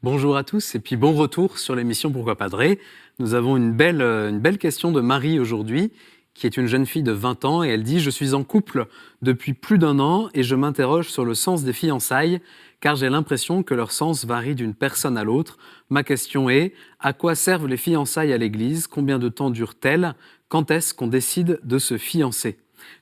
Bonjour à tous et puis bon retour sur l'émission Pourquoi Padrer. Nous avons une belle question de Marie aujourd'hui, qui est une jeune fille de 20 ans et elle dit « Je suis en couple depuis plus d'un an et je m'interroge sur le sens des fiançailles car j'ai l'impression que leur sens varie d'une personne à l'autre. Ma question est, à quoi servent les fiançailles à l'église? Combien de temps durent-elles? Quand est-ce qu'on décide de se fiancer ?»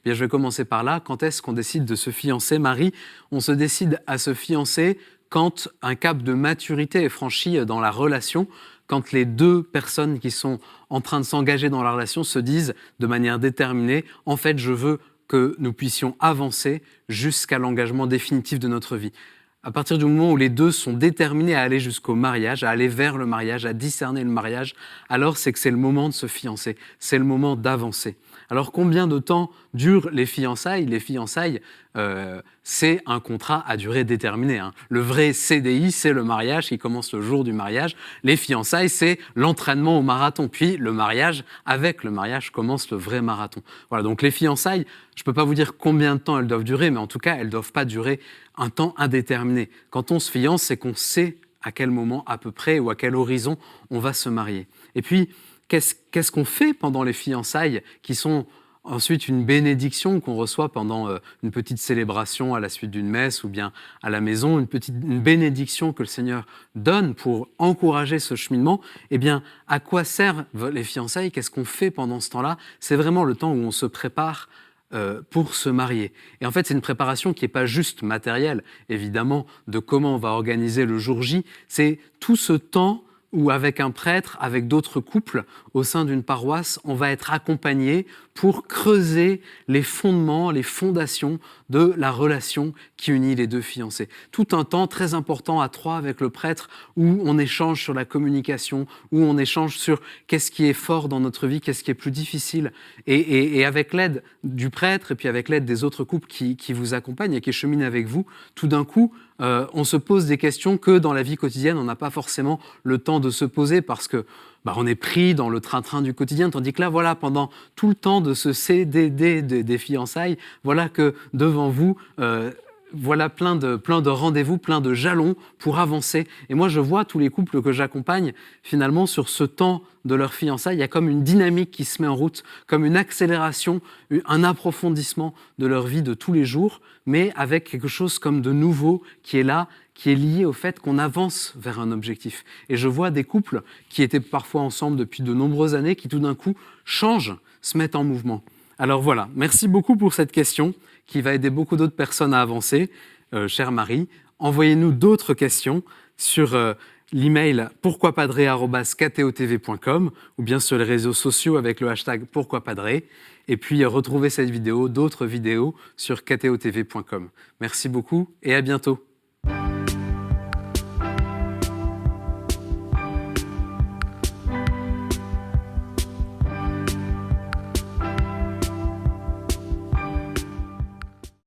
Bien, je vais commencer par là. Quand est-ce qu'on décide de se fiancer, Marie? On se décide à se fiancer quand un cap de maturité est franchi dans la relation, quand les deux personnes qui sont en train de s'engager dans la relation se disent de manière déterminée « En fait, je veux que nous puissions avancer jusqu'à l'engagement définitif de notre vie ». À partir du moment où les deux sont déterminés à aller jusqu'au mariage, à aller vers le mariage, à discerner le mariage, alors c'est que c'est le moment de se fiancer, c'est le moment d'avancer. Alors combien de temps durent les fiançailles? Les fiançailles, c'est un contrat à durée déterminée. Le vrai CDI, c'est le mariage qui commence le jour du mariage. Les fiançailles, c'est l'entraînement au marathon. Puis le mariage, avec le mariage, commence le vrai marathon. Voilà, donc les fiançailles, je ne peux pas vous dire combien de temps elles doivent durer, mais en tout cas, elles ne doivent pas durer un temps indéterminé. Quand on se fiance, c'est qu'on sait à quel moment à peu près ou à quel horizon on va se marier. Et puis, qu'est-ce qu'on fait pendant les fiançailles qui sont ensuite une bénédiction qu'on reçoit pendant une petite célébration à la suite d'une messe ou bien à la maison, une bénédiction que le Seigneur donne pour encourager ce cheminement? Eh bien, à quoi servent les fiançailles? Qu'est-ce qu'on fait pendant ce temps-là? C'est vraiment le temps où on se prépare pour se marier. Et en fait, c'est une préparation qui n'est pas juste matérielle, évidemment, de comment on va organiser le jour J. C'est tout ce temps où, avec un prêtre, avec d'autres couples, au sein d'une paroisse, on va être accompagné pour creuser les fondements, les fondations de la relation qui unit les deux fiancés. Tout un temps très important à trois avec le prêtre où on échange sur la communication, où on échange sur qu'est-ce qui est fort dans notre vie, qu'est-ce qui est plus difficile. Et avec l'aide du prêtre et puis avec l'aide des autres couples qui vous accompagnent et qui cheminent avec vous, tout d'un coup, on se pose des questions que dans la vie quotidienne, on n'a pas forcément le temps de se poser parce que on est pris dans le train-train du quotidien, tandis que là, voilà, pendant tout le temps de ce CDD des fiançailles, voilà que devant vous, voilà plein de rendez-vous, plein de jalons pour avancer. Et moi, je vois tous les couples que j'accompagne, finalement, sur ce temps de leur fiançailles, il y a comme une dynamique qui se met en route, comme une accélération, un approfondissement de leur vie de tous les jours, mais avec quelque chose comme de nouveau qui est là, qui est lié au fait qu'on avance vers un objectif. Et je vois des couples qui étaient parfois ensemble depuis de nombreuses années, qui tout d'un coup changent, se mettent en mouvement. Alors voilà, merci beaucoup pour cette question qui va aider beaucoup d'autres personnes à avancer. Chère Marie, envoyez-nous d'autres questions sur l'email pourquoipadrer@ktotv.com ou bien sur les réseaux sociaux avec le hashtag pourquoipadrer. Et puis retrouvez cette vidéo, d'autres vidéos sur ktotv.com. Merci beaucoup et à bientôt.